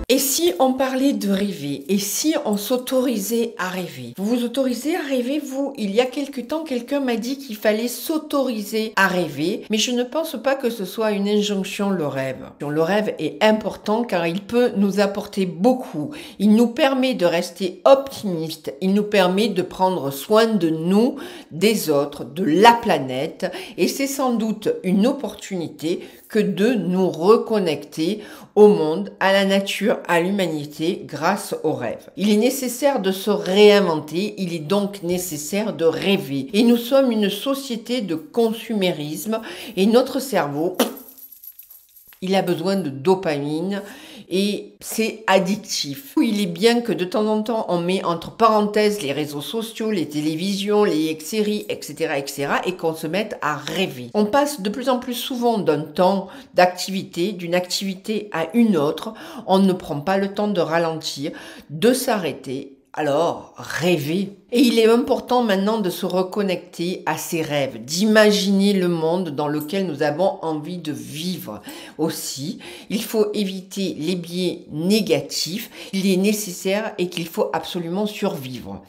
Et si on parlait de rêver? Et si on s'autorisait à rêver? Vous vous autorisez à rêver, vous? Il y a quelque temps, quelqu'un m'a dit qu'il fallait s'autoriser à rêver, mais je ne pense pas que ce soit une injonction, le rêve. Le rêve est important car il peut nous apporter beaucoup. Il nous permet de rester optimiste, il nous permet de prendre soin de nous, des autres, de la planète, et c'est sans doute une opportunité que de nous reconnecter au monde, à la nature, à l'humanité grâce au rêve. Il est nécessaire de se réinventer, il est donc nécessaire de rêver. Et nous sommes une société de consumérisme et notre cerveau, il a besoin de dopamine et c'est addictif. Il est bien que de temps en temps, on met entre parenthèses les réseaux sociaux, les télévisions, les séries, etc. et qu'on se mette à rêver. On passe de plus en plus souvent d'un temps d'activité, d'une activité à une autre. On ne prend pas le temps de ralentir, de s'arrêter. Alors, rêver. Et il est important maintenant de se reconnecter à ses rêves, d'imaginer le monde dans lequel nous avons envie de vivre. Aussi, il faut éviter les biais négatifs. Il est nécessaire et qu'il faut absolument survivre.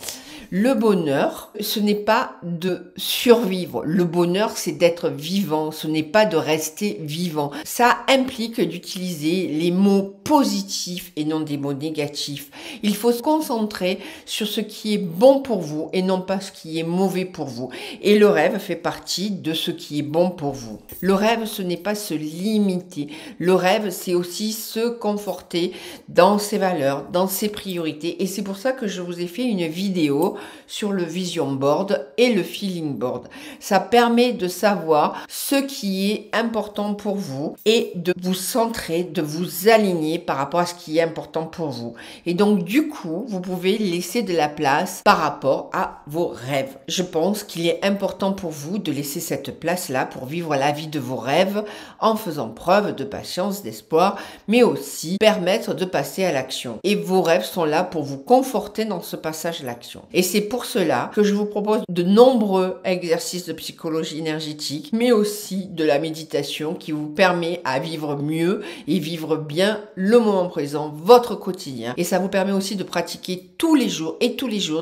Le bonheur, ce n'est pas de survivre. Le bonheur, c'est d'être vivant. Ce n'est pas de rester vivant. Ça implique d'utiliser les mots positifs et non des mots négatifs. Il faut se concentrer sur ce qui est bon pour vous et non pas ce qui est mauvais pour vous. Et le rêve fait partie de ce qui est bon pour vous. Le rêve, ce n'est pas se limiter. Le rêve, c'est aussi se conforter dans ses valeurs, dans ses priorités. Et c'est pour ça que je vous ai fait une vidéo sur le vision board et le feeling board. Ça permet de savoir ce qui est important pour vous et de vous centrer, de vous aligner par rapport à ce qui est important pour vous. Et donc du coup, vous pouvez laisser de la place par rapport à vos rêves. Je pense qu'il est important pour vous de laisser cette place-là pour vivre la vie de vos rêves en faisant preuve de patience, d'espoir, mais aussi permettre de passer à l'action. Et vos rêves sont là pour vous conforter dans ce passage à l'action. Et c'est pour cela que je vous propose de nombreux exercices de psychologie énergétique, mais aussi de la méditation qui vous permet à vivre mieux et vivre bien le moment présent, votre quotidien. Et ça vous permet aussi de pratiquer tous les jours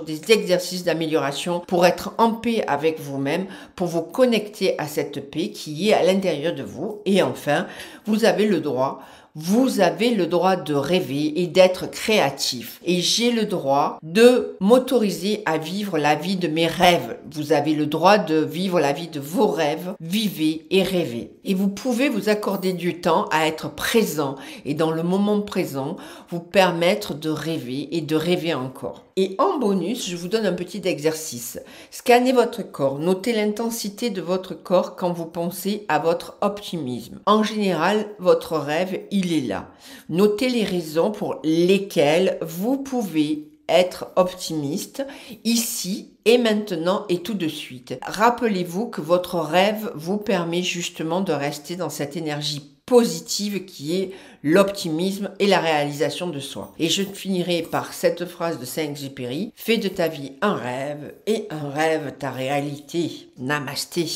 des exercices d'amélioration pour être en paix avec vous-même, pour vous connecter à cette paix qui est à l'intérieur de vous. Et enfin, vous avez le droit de rêver et d'être créatif. Et j'ai le droit de m'autoriser à vivre la vie de mes rêves. Vous avez le droit de vivre la vie de vos rêves. Vivez et rêvez. Et vous pouvez vous accorder du temps à être présent et dans le moment présent, vous permettre de rêver et de rêver encore. Et en bonus, je vous donne un petit exercice. Scannez votre corps. Notez l'intensité de votre corps quand vous pensez à votre optimisme. En général, votre rêve, il est là. Notez les raisons pour lesquelles vous pouvez être optimiste ici et maintenant et tout de suite. Rappelez-vous que votre rêve vous permet justement de rester dans cette énergie positive qui est l'optimisme et la réalisation de soi. Et je finirai par cette phrase de Saint-Exupéry: fais de ta vie un rêve et un rêve ta réalité. Namasté.